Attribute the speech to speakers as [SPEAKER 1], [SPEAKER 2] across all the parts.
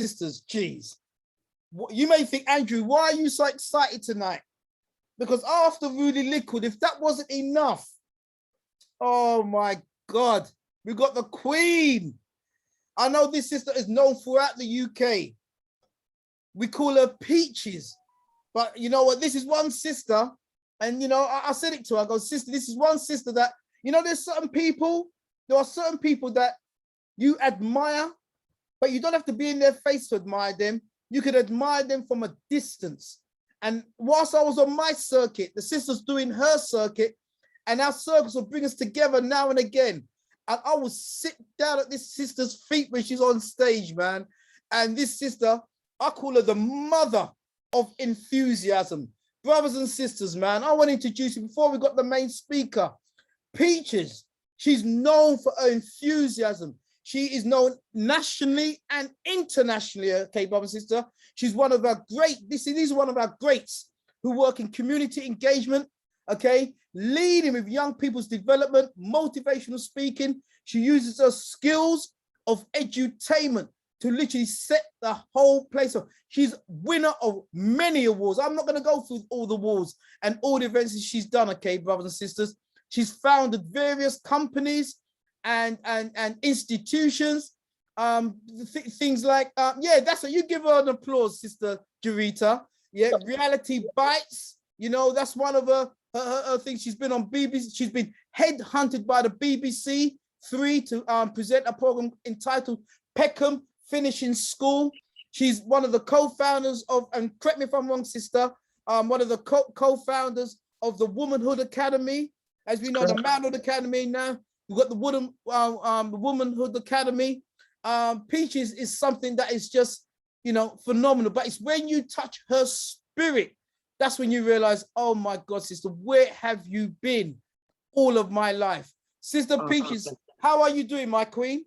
[SPEAKER 1] sisters, geez. You may think, Andrew, why are you so excited tonight? Because after Rudy Liquid, if that wasn't enough, oh my God, we got the Queen. I know this sister is known throughout the UK. We call her Peaches. But you know what? This is one sister. And, you know, I said it to her. I go, sister, this is one sister that, you know, there are certain people that you admire, but you don't have to be in their face to admire them. You can admire them from a distance. And whilst I was on my circuit, the sister's doing her circuit, and our circles will bring us together now and again. And I will sit down at this sister's feet when she's on stage, man. And this sister, I call her the mother of enthusiasm. Brothers and sisters, man, I want to introduce you before we got the main speaker. Peaches, she's known for her enthusiasm. She is known nationally and internationally, okay, brother and sister. She's one of our these are one of our greats who work in community engagement, okay, leading with young people's development, motivational speaking. She uses her skills of edutainment to literally set the whole place up. She's winner of many awards. I'm not going to go through all the awards and all the events that she's done, okay, brothers and sisters. She's founded various companies and institutions, things like, yeah, that's what you give her an applause, Sister Jarita. Yeah, Reality Bites, you know, that's one of her things. She's been on BBC, she's been headhunted by the BBC 3 to present a program entitled Peckham Finishing School. She's one of the co-founders of, and correct me if I'm wrong, sister, one of the co-founders of the Womanhood Academy. As we know, the Manhood Academy now. We've got the Womanhood Academy. Peaches is something that is just, you know, phenomenal. But it's when you touch her spirit, that's when you realize, oh my God, sister, where have you been all of my life? Sister Peaches, how are you doing, my queen?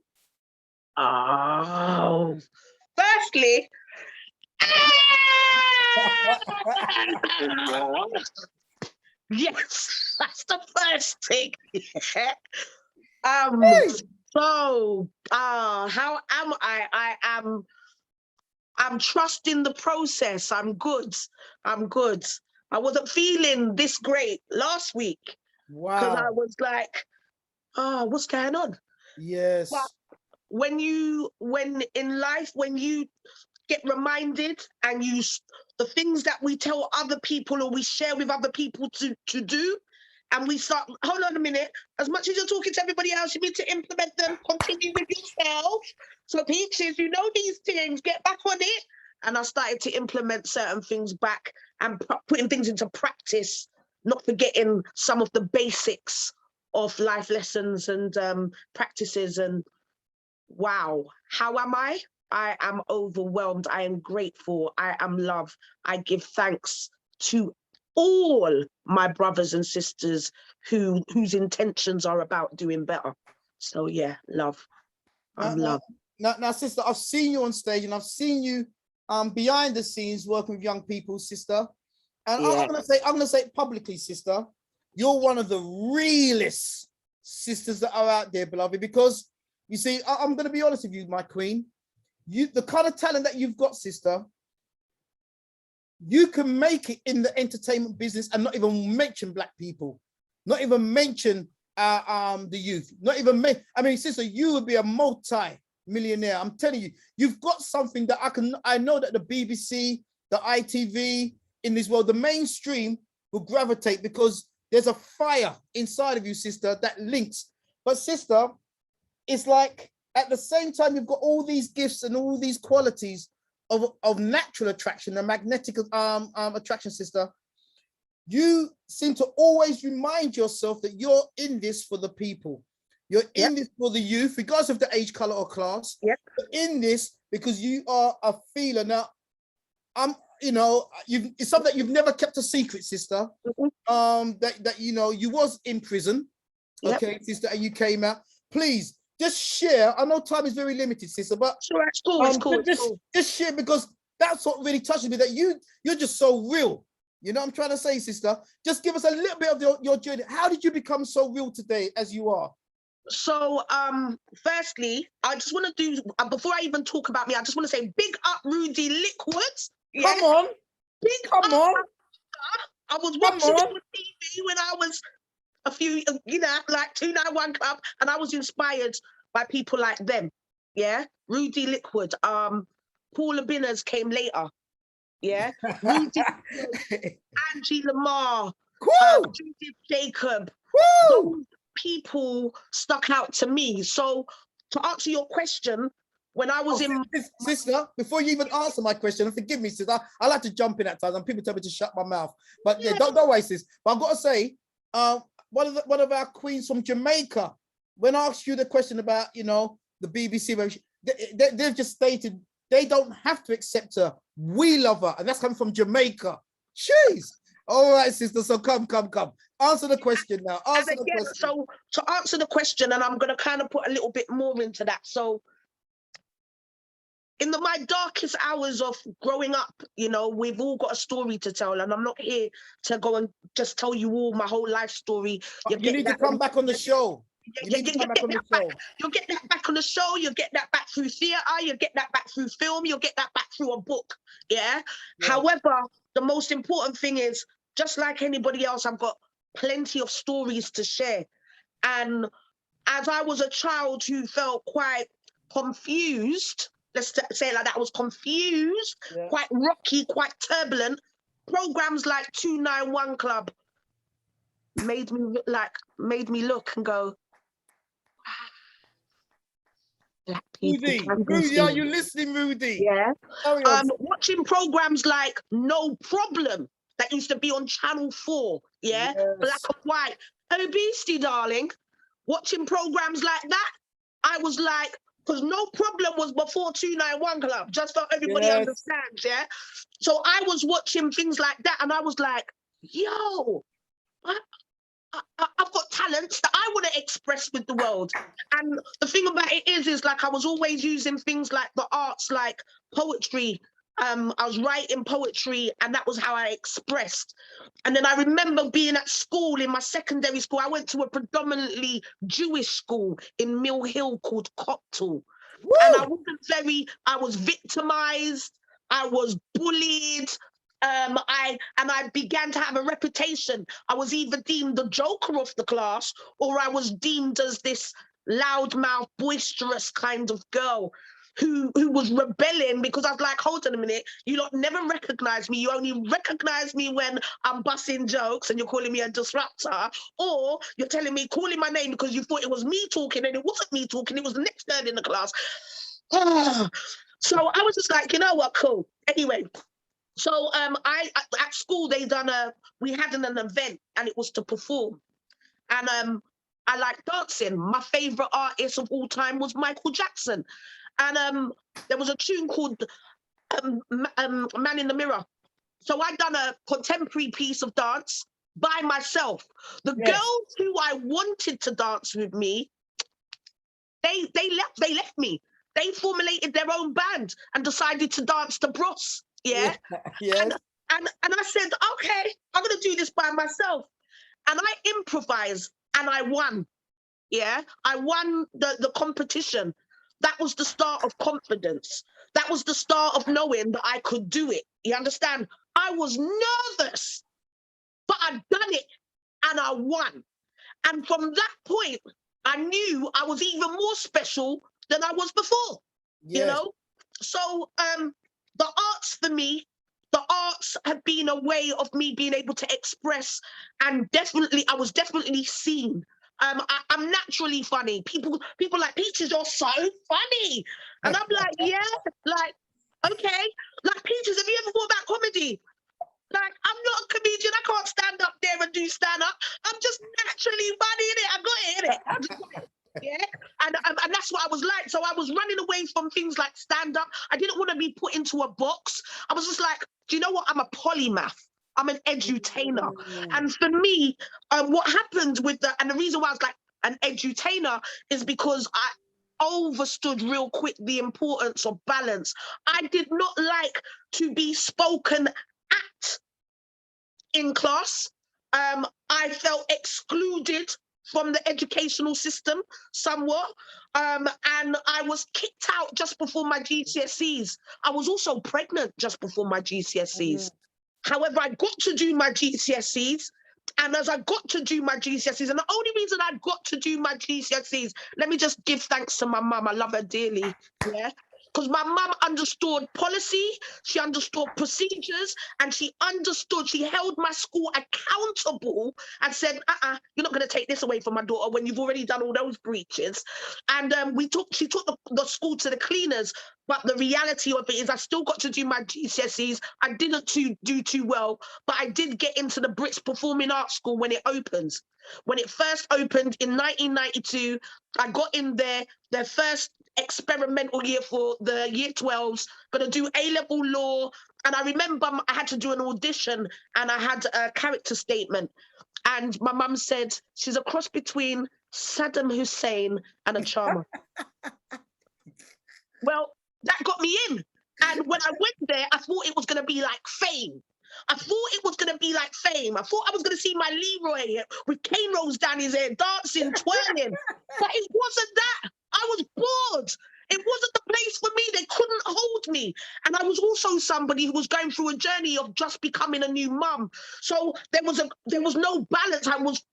[SPEAKER 2] Oh, firstly, yes, that's the first thing. So, how am I? I'm trusting the process. I'm good. I wasn't feeling this great last week.
[SPEAKER 1] Wow.
[SPEAKER 2] Because I was like, oh, what's going on?
[SPEAKER 1] Yes.
[SPEAKER 2] But when in life, when you get reminded and the things that we tell other people or we share with other people to do, and we start, hold on a minute, as much as you're talking to everybody else, you need to implement them, continue with yourself. So Peaches, you know these things, get back on it. And I started to implement certain things back and putting things into practice, not forgetting some of the basics of life lessons and practices. And wow, how am I? I am overwhelmed. I am grateful. I am love. I give thanks to all my brothers and sisters whose intentions are about doing better. So yeah, love. I'm love.
[SPEAKER 1] Now, sister, I've seen you on stage and I've seen you behind the scenes working with young people, sister. And yeah. I'm gonna say it publicly, sister. You're one of the realest sisters that are out there, beloved, because you see, I'm gonna be honest with you, my queen. The kind of talent that you've got, sister, you can make it in the entertainment business and not even mention Black people, not even mention the youth, not even I mean, sister, you would be a multi-millionaire. I'm telling you, you've got something that I know that the BBC, the ITV in this world, the mainstream will gravitate because there's a fire inside of you, sister, that links. But sister, it's like at the same time, you've got all these gifts and all these qualities of natural attraction, the magnetic attraction, sister. You seem to always remind yourself that you're in this for the people. You're in this for the youth, regardless of the age, color, or class. You're in this because you are a feeler. Now, you know, it's something that you've never kept a secret, sister. That you know, you was in prison, okay, sister, and you came out. Please just share. I know time is very limited, sister, but
[SPEAKER 2] sure, it's cool.
[SPEAKER 1] Just share, because that's what really touches me. That you're just so real. You know what I'm trying to say, sister? Just give us a little bit of your journey. How did you become so real today as you are?
[SPEAKER 2] So, firstly, I just want to do, before I even talk about me, I just want to say big up Rudy Liquids. Yeah,
[SPEAKER 1] Come on,
[SPEAKER 2] big
[SPEAKER 1] come
[SPEAKER 2] up.
[SPEAKER 1] on,
[SPEAKER 2] I was
[SPEAKER 1] come
[SPEAKER 2] watching it
[SPEAKER 1] on.
[SPEAKER 2] on TV when I was a few, like 291 Club, and I was inspired by people like them. Yeah, Rudy Liquid. Paula Binners came later. Yeah, Rudy Liquid, Angie Lamar,
[SPEAKER 1] Woo!
[SPEAKER 2] Judith Jacob.
[SPEAKER 1] Woo!
[SPEAKER 2] Those people stuck out to me. So to answer your question, when I was
[SPEAKER 1] Oh,
[SPEAKER 2] in
[SPEAKER 1] sister, before you even answer my question, and forgive me, sister, I like to jump in at times, and people tell me to shut my mouth. But yeah, don't waste this. But I've got to say, one of our queens from Jamaica, when I asked you the question about, the BBC, they've just stated they don't have to accept her. We love her, and that's coming from Jamaica. Jeez. All right, sister. So come. Answer the question now.
[SPEAKER 2] and
[SPEAKER 1] Answer the
[SPEAKER 2] again,
[SPEAKER 1] question.
[SPEAKER 2] so to answer the question, and I'm going to kind of put a little bit more into that. So in my darkest hours of growing up, we've all got a story to tell, and I'm not here to go and just tell you all my whole life story.
[SPEAKER 1] You need to come back on the show. You need to come back on the show.
[SPEAKER 2] You'll get that back on the show. You'll get that back through theatre. You'll get that back through film. You'll get that back through a book. Yeah. However, the most important thing is, just like anybody else, I've got plenty of stories to share. And as I was a child who felt quite confused, let's say it like that, I was confused, quite rocky, quite turbulent. Programs like 291 Club made me look and go, black people can do
[SPEAKER 1] Rudy, are
[SPEAKER 2] things.
[SPEAKER 1] you listening, Rudy?
[SPEAKER 2] Yeah.
[SPEAKER 1] Carry on.
[SPEAKER 2] Watching programs like No Problem that used to be on Channel 4, yeah, black and white. Oh, Beastie, darling. Watching programs like that, I was like, because No Problem was before 291 Club, just so everybody understands, yeah? So I was watching things like that, and I was like, yo, I've got talents that I want to express with the world. And the thing about it is like I was always using things like the arts, like poetry. I was writing poetry, and that was how I expressed. And then I remember being at school, in my secondary school. I went to a predominantly Jewish school in Mill Hill called Coptal. And I was victimized, I was bullied. I began to have a reputation. I was either deemed the joker of the class, or I was deemed as this loudmouth, boisterous kind of girl who was rebelling, because I was like, hold on a minute, you lot never recognize me. You only recognize me when I'm busting jokes and you're calling me a disruptor, or you're telling me, calling my name because you thought it was me talking, and it wasn't me talking, it was the next girl in the class. So I was just like, you know what, cool. Anyway, so I at school we had an event, and it was to perform, and I like dancing. My favorite artist of all time was Michael Jackson, and there was a tune called Man in the Mirror. So I done a contemporary piece of dance by myself. The girls who I wanted to dance with me, they left me. They formulated their own band and decided to dance to Bros. Yeah. And I said, okay, I'm gonna do this by myself. And I improvised, and I won. Yeah. I won the competition. That was the start of confidence. That was the start of knowing that I could do it. You understand? I was nervous, but I'd done it, and I won. And from that point, I knew I was even more special than I was before. You know? So the arts for me, the arts have been a way of me being able to express, and I was definitely seen. I'm naturally funny. People like, Peaches, you're so funny. And I'm like, yeah, like, okay. Like, Peaches, have you ever thought about comedy? Like, I'm not a comedian. I can't stand up there and do stand up. I'm just naturally funny in it. I got it in it. I just got it. Yeah. And that's what I was like. So I was running away from things like stand up. I didn't want to be put into a box. I was just like, do you know what? I'm a polymath. I'm an edutainer. And for me, what happened and the reason why I was like an edutainer is because I overstood real quick the importance of balance. I did not like to be spoken at in class. I felt excluded from the educational system somewhat. And I was kicked out just before my GCSEs. I was also pregnant just before my GCSEs. However, I got to do my GCSEs. And as I got to do my GCSEs, and the only reason I got to do my GCSEs, let me just give thanks to my mum. I love her dearly. Yeah. Because my mum understood policy, she understood procedures, and she held my school accountable and said, you're not going to take this away from my daughter when you've already done all those breaches. And she took the school to the cleaners. But the reality of it is I still got to do my GCSEs. I didn't do too well, but I did get into the Brits Performing Arts School when it opens. When it first opened in 1992, I got in there, their first experimental year for the year 12s, going to do A-level law. And I remember I had to do an audition and I had a character statement. And my mum said, she's a cross between Saddam Hussein and a charmer. Well, that got me in. And when I went there, I thought it was going to be like Fame. I thought it was going to be like Fame. I thought I was going to see my Leroy with cane rolls down his hair, dancing, twirling. But it wasn't that. I was bored. It wasn't the place for me. They couldn't hold me. And I was also somebody who was going through a journey of just becoming a new mum. So there was no balance. I was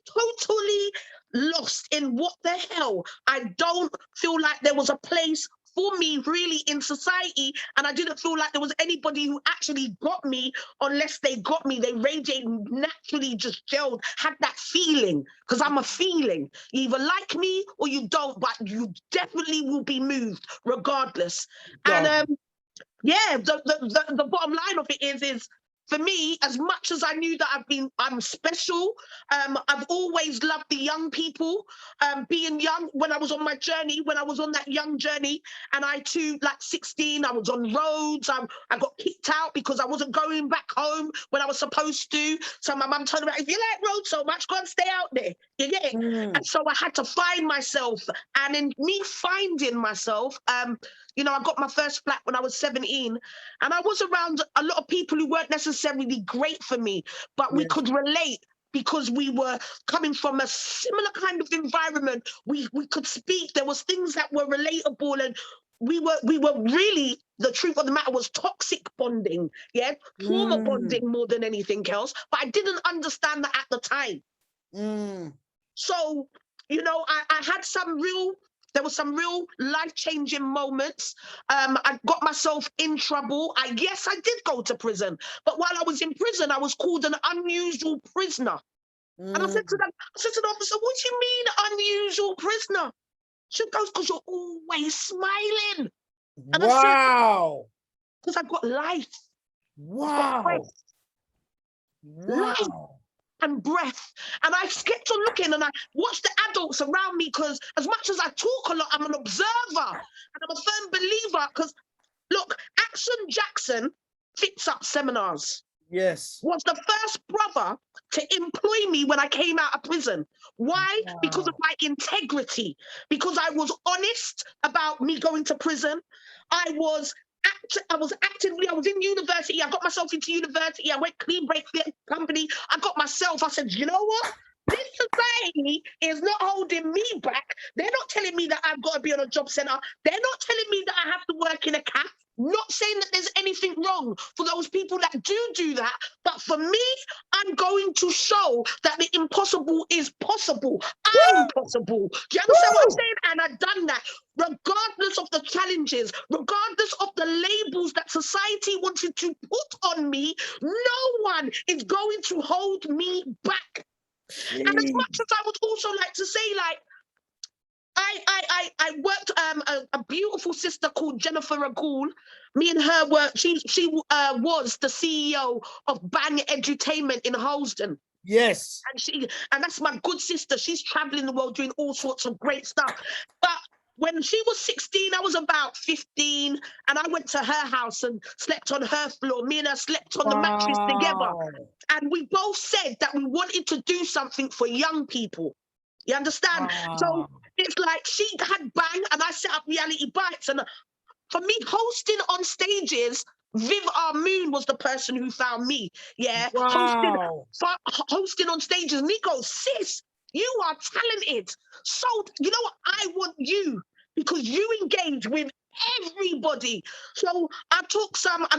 [SPEAKER 2] totally lost in what the hell. I don't feel like there was a place for me really in society, and I didn't feel like there was anybody who actually got me unless they got me. They radiated, naturally just gelled, had that feeling, because I'm a feeling. You either like me or you don't, but you definitely will be moved regardless.
[SPEAKER 1] Yeah.
[SPEAKER 2] And yeah, the bottom line of it is for me, as much as I knew that I'm special, I've always loved the young people. Being young, when I was on my journey, when I was on that young journey, and I too, like 16, I was on roads. I got kicked out because I wasn't going back home when I was supposed to. So my mum told me, if you like roads so much, go and stay out there. You get it? And so I had to find myself. And in me finding myself, you know, I got my first flat when I was 17, and I was around a lot of people who weren't necessarily great for me, but we could relate because we were coming from a similar kind of environment. We could speak. There was things that were relatable, and we were really, the truth of the matter was toxic bonding, yeah, trauma bonding more than anything else. But I didn't understand that at the time. So, you know, I had there was some real life-changing moments. I got myself in trouble. Yes, I did go to prison. But while I was in prison, I was called an unusual prisoner. And I said to the officer, what do you mean unusual prisoner? She goes, because you're always smiling. And I said, because I've got life.
[SPEAKER 1] Wow.
[SPEAKER 2] Life and breath. And I kept on looking and I watched the adults around me, because as much as I talk a lot, I'm an observer and I'm a firm believer. Because look, Action Jackson fits up seminars.
[SPEAKER 1] Yes.
[SPEAKER 2] Was the first brother to employ me when I came out of prison. Why? Because of my integrity, because I was honest about me going to prison. I was in university. I got myself into university. I went clean break company. I got myself. I said, you know what? This society is not holding me back. They're not telling me that I've got to be on a job centre. They're not telling me that I have to work in a cafe. Not saying that there's anything wrong for those people that do that, but for me, I'm going to show that the impossible is possible. I'm possible. Do you understand what I'm saying? And I've done that, regardless of the challenges, regardless of the labels that society wanted to put on me. No one is going to hold me back. And as much as I would also like to say, like, I worked a beautiful sister called Jennifer Ragul. Me and her worked. She was the CEO of Bang Edutainment in Holston.
[SPEAKER 1] Yes.
[SPEAKER 2] And that's my good sister. She's traveling the world doing all sorts of great stuff. But when she was 16, I was about 15, and I went to her house and slept on her floor. Me and her slept on the mattress together. And we both said that we wanted to do something for young people. You understand? So it's like she had Bang and I set up Reality Bites. And for me, hosting on stages, Viv R. Moon was the person who found me. Yeah. Hosting on stages. And he goes, sis, You are talented. So, you know what? I want you because you engage with everybody. So I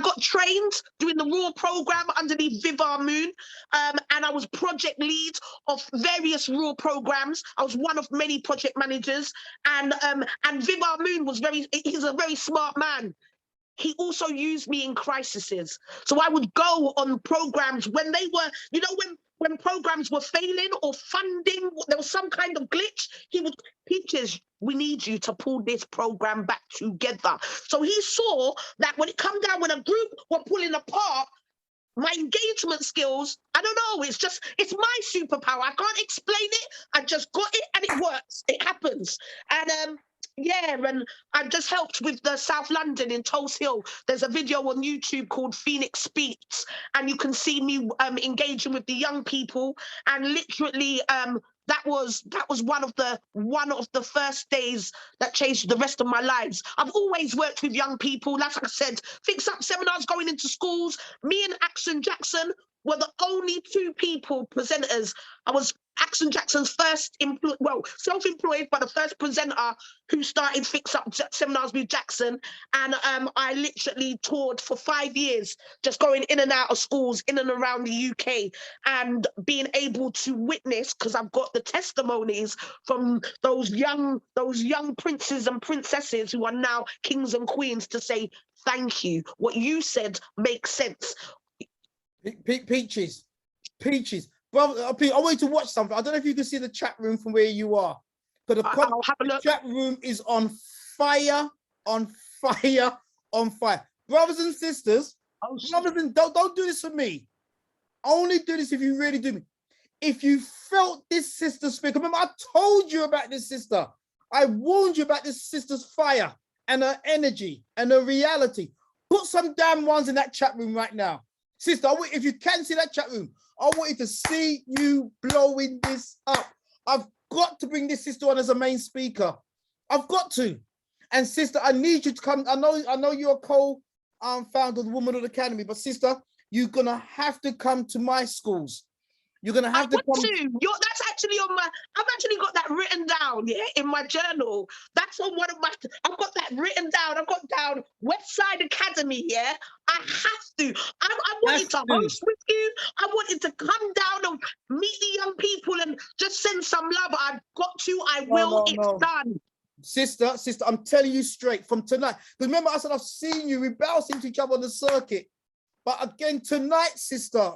[SPEAKER 2] got trained doing the Raw program underneath Vivar Moon. And I was project lead of various Raw programs. I was one of many project managers. And Vivar Moon he's a very smart man. He also used me in crises. So I would go on programs when they were, when programs were failing or funding, there was some kind of glitch, he would, Peaches, we need you to pull this program back together. So he saw that when it come down, when a group were pulling apart, my engagement skills, I don't know, it's my superpower. I can't explain it. I just got it and it works. It happens. And yeah, and I've just helped with the South London in Tulse Hill. There's a video on YouTube called Phoenix Speaks, and you can see me engaging with the young people. And literally, that was one of the first days that changed the rest of my lives. I've always worked with young people. Like I said, Fix Up seminars, going into schools. Me and Axon Jackson were the only two presenters. I was Axon Jackson's first self-employed, but the first presenter who started Fix Up seminars with Jackson. And I literally toured for 5 years, just going in and out of schools in and around the UK, and being able to witness, because I've got the testimonies from those young princes and princesses who are now kings and queens, to say thank you. What you said makes sense.
[SPEAKER 1] Peaches. Brother, I want you to watch something. I don't know if you can see the chat room from where you are. But the chat room is on fire. Brothers and sisters, don't do this for me. Only do this if you really do. If you felt this sister speak, remember I told you about this sister. I warned you about this sister's fire and her energy and her reality. Put some damn ones in that chat room right now. Sister, if you can see that chat room, I want you to see you blowing this up. I've got to bring this sister on as a main speaker. I've got to. And sister, I need you to come. I know you're a co-founder of the Womanhood Academy, but sister, you're gonna have to come to my schools. You're gonna have to come.
[SPEAKER 2] That's actually on my. I've actually got that written down, in my journal. That's on one of my. I've got that written down. I've got down Westside Academy. Yeah, I have to. I wanted to host with you. I wanted to come down and meet the young people and just send some love. I've got to. I will. It's done.
[SPEAKER 1] Sister, I'm telling you straight from tonight. Because remember, I said I've seen you. We bounce into each other on the circuit. But again, tonight, sister,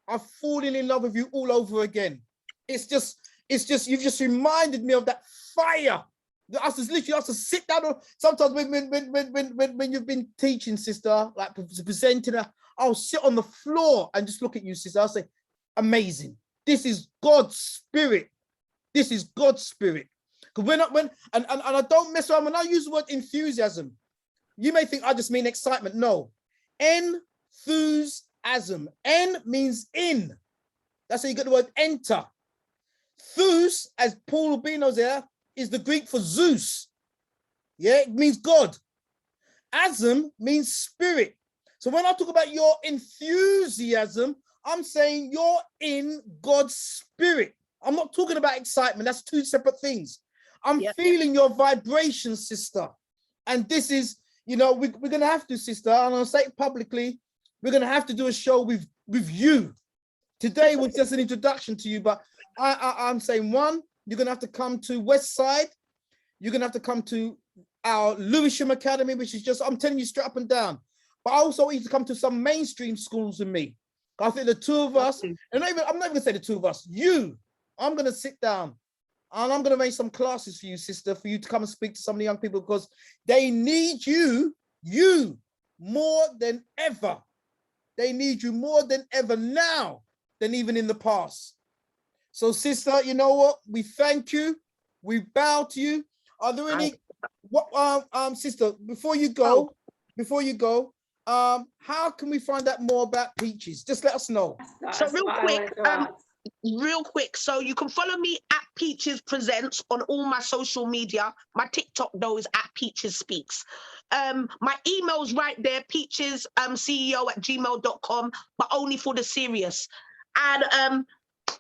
[SPEAKER 1] I've fallen in love with you all over again. It's just, you've just reminded me of that fire. I have to sit down. Sometimes when you've been teaching, sister, like presenting, I'll sit on the floor and just look at you, sister. I'll say, amazing. This is God's spirit. This is God's spirit. Because and I don't mess around. When I use the word enthusiasm, you may think I just mean excitement. No. Enthusiasm. En means in. That's how you get the word enter. Thus, as Paul Rubino's there, is the Greek for Zeus. Yeah, it means God. Asm means spirit. So when I talk about your enthusiasm, I'm saying you're in God's spirit. I'm not talking about excitement. That's two separate things. I'm feeling your vibration, sister. And this is, we're going to have to, sister, and I'll say it publicly, we're going to have to do a show with you. Today was just an introduction to you, but I'm saying, one, you're going to have to come to Westside. You're going to have to come to our Lewisham Academy, which is just, I'm telling you straight up and down. But I also want you to come to some mainstream schools with me. I think the two of us, and I'm not even going to say the two of us, I'm going to sit down and I'm going to arrange some classes for you, sister, for you to come and speak to some of the young people, because they need you more than ever. They need you more than ever now than even in the past. So, sister, you know what? We thank you. We bow to you. Are there any, sister, before you go, how can we find out more about Peaches? Just let us know.
[SPEAKER 2] So real quick, so you can follow me at Peaches Presents on all my social media. My TikTok though is at Peaches Speaks. My email's right there, peaches CEO@gmail.com, but only for the serious. And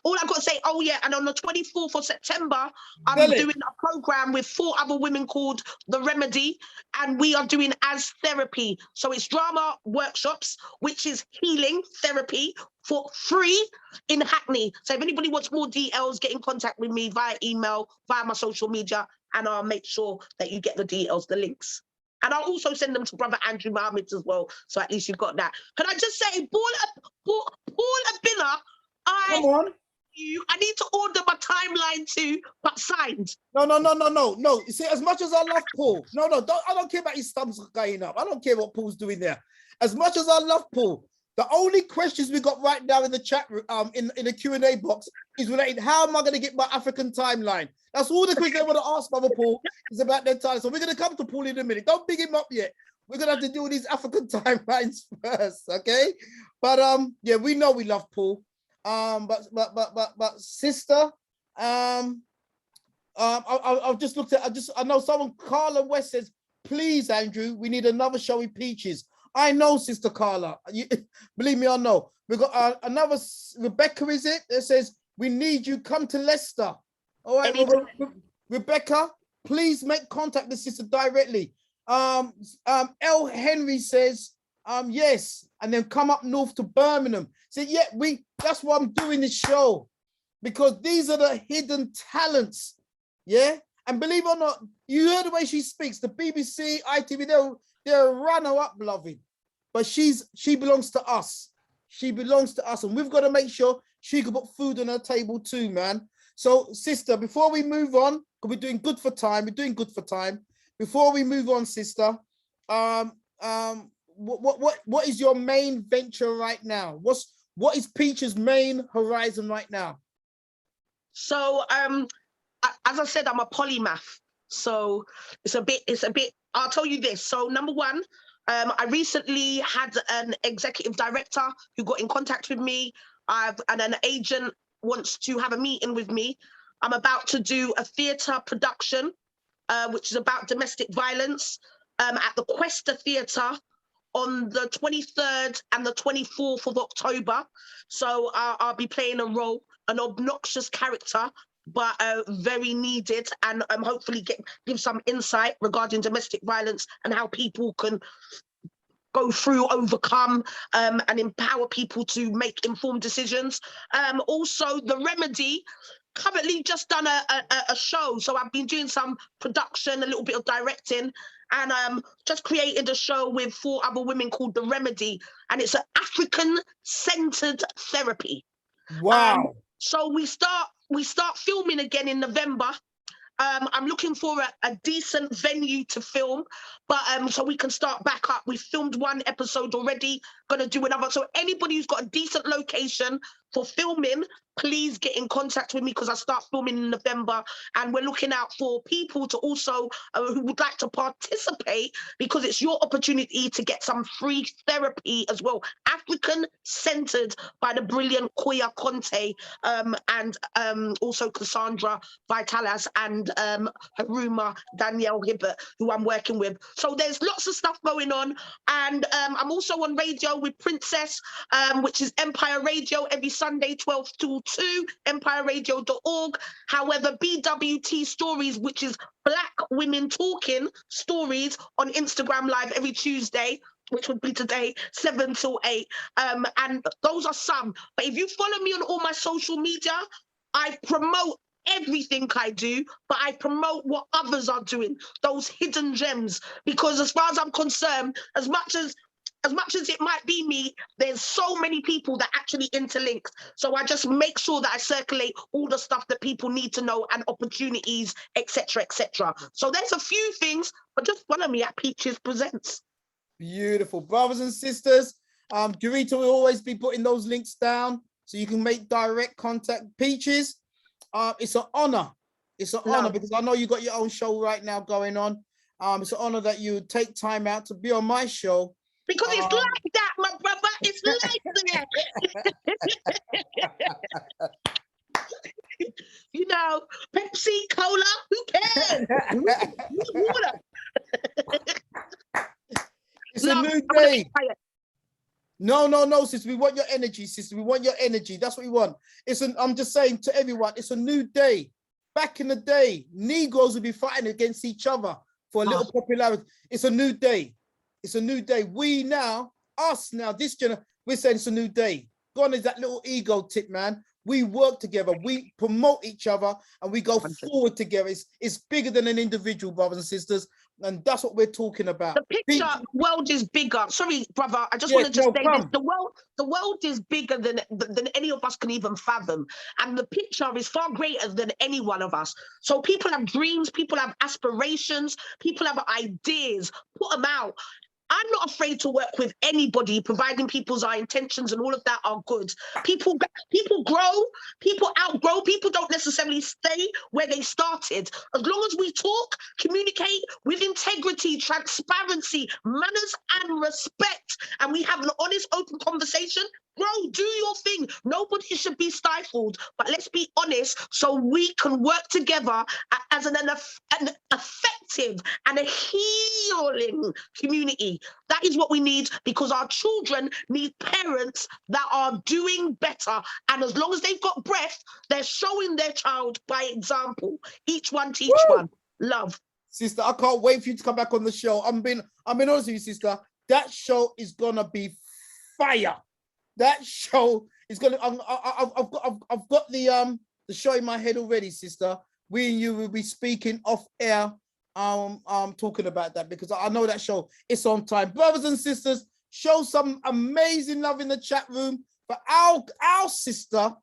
[SPEAKER 2] all I've got to say, oh yeah, and on the 24th of September, I'm
[SPEAKER 1] Tell it.
[SPEAKER 2] doing a program with 4 other women called The Remedy, and we are doing as therapy. So it's drama workshops, which is healing therapy for free in Hackney. So if anybody wants more details, get in contact with me via email, via my social media, and I'll make sure that you get the details, the links. And I'll also send them to Brother Andrew Mohammed as well. So at least you've got that. Can I just say, Paul Abina,
[SPEAKER 1] Come on.
[SPEAKER 2] I need to order my timeline too, but signed.
[SPEAKER 1] No. You see, as much as I love Paul, I don't care about his thumbs going up. I don't care what Paul's doing there. As much as I love Paul, the only questions we got right now in the chat room, in the Q&A box, is related. How am I going to get my African timeline? That's all the questions I want to ask, Brother Paul, is about their time. So we're going to come to Paul in a minute. Don't big him up yet. We're going to have to do these African timelines first, okay? But yeah, we know we love Paul. But sister, I've just looked at. I know someone. Carla West says, "Please, Andrew, we need another show with Peaches." I know, Sister Carla. Believe me, I know. We got another Rebecca. Is it? That says we need you. Come to Leicester. All right, Rebecca. Please make contact with Sister directly. L. Henry says, yes, and then come up north to Birmingham. So yeah, that's why I'm doing this show, because these are the hidden talents. Yeah, and believe it or not, you heard the way she speaks. The BBC, ITV, they're a runner-up, beloved, but she belongs to us. She belongs to us, and we've got to make sure she can put food on her table too, man. So, sister, before we move on, because we're doing good for time. Before we move on, sister, what is your main venture right now? What is Peach's main horizon right now?
[SPEAKER 2] So, as I said, I'm a polymath. So it's a bit. I'll tell you this. So number one, I recently had an executive director who got in contact with me. And an agent wants to have a meeting with me. I'm about to do a theatre production, which is about domestic violence, at the Questa Theatre on the 23rd and the 24th of October. So I'll be playing a role, an obnoxious character, but very needed, and hopefully give some insight regarding domestic violence and how people can go through, overcome, and empower people to make informed decisions. Also, The Remedy, currently just done a show. So I've been doing some production, a little bit of directing, and just created a show with 4 other women called The Remedy, and it's an African-centered therapy.
[SPEAKER 1] Wow.
[SPEAKER 2] So we start filming again in November. I'm looking for a decent venue to film, but so we can start back up. We've filmed 1 episode already, gonna do another. So anybody who's got a decent location for filming, please get in contact with me, because I start filming in November, and we're looking out for people to also who would like to participate, because it's your opportunity to get some free therapy as well, African-centered by the brilliant Koya Conte, and also Cassandra Vitalas and Haruma Danielle Hibbert, who I'm working with. So there's lots of stuff going on, and I'm also on radio with Princess, which is Empire Radio, every Sunday 12 till 2, empireradio.org. However, BWT Stories, which is Black Women Talking Stories, on Instagram Live every Tuesday, which would be today, 7 till 8. And those are some. But if you follow me on all my social media, I promote everything I do, but I promote what others are doing, those hidden gems. Because as far as I'm concerned, as much as it might be me, there's so many people that actually interlink. So I just make sure that I circulate all the stuff that people need to know, and opportunities, etc., etc. So there's a few things, but just follow me at Peaches Presents. Beautiful.
[SPEAKER 1] Brothers and sisters, Dorita will always be putting those links down so you can make direct contact. Peaches, it's an honor. It's an honor, because I know you got your own show right now going on. It's an honor that you take time out to be on my show.
[SPEAKER 2] Because it's like that, my brother. It's like that. You know, Pepsi, Cola, who cares? Water.
[SPEAKER 1] It's a new day. No, no, no, sister. We want your energy, sister. We want your energy. That's what we want. I'm just saying to everyone, it's a new day. Back in the day, Negroes would be fighting against each other for a little popularity. It's a new day. It's a new day. We now, us now, this generation, we're saying it's a new day. Gone is that little ego tip, man. We work together, we promote each other, and we go forward together. It's bigger than an individual, brothers and sisters, and that's what we're talking about.
[SPEAKER 2] The picture world is bigger. Sorry, brother, I just want to say this. The world is bigger than any of us can even fathom, and the picture is far greater than any one of us. So people have dreams, people have aspirations, people have ideas. Put them out. I'm not afraid to work with anybody, providing people's intentions and all of that are good. People grow, people outgrow, people don't necessarily stay where they started. As long as we talk, communicate with integrity, transparency, manners and respect, and we have an honest, open conversation, grow, do your thing. Nobody should be stifled, but let's be honest so we can work together as an effective and a healing community. That is what we need, because our children need parents that are doing better. And as long as they've got breath, they're showing their child by example. Each one teach one. Love.
[SPEAKER 1] Sister, I can't wait for you to come back on the show. I'm being honest with you, sister. That show is gonna be fire. That show is gonna. I've got the show in my head already, sister. We and you will be speaking off air. Talking about that, because I know that show is on time. Brothers and sisters, show some amazing love in the chat room for our sister,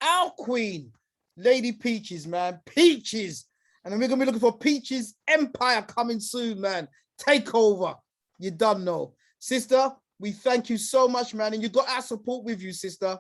[SPEAKER 1] our queen, Lady Peaches, man. Peaches. And then we're gonna be looking for Peaches Empire coming soon, man. Take over. You done know. Sister, we thank you so much, man. And you got our support with you, sister.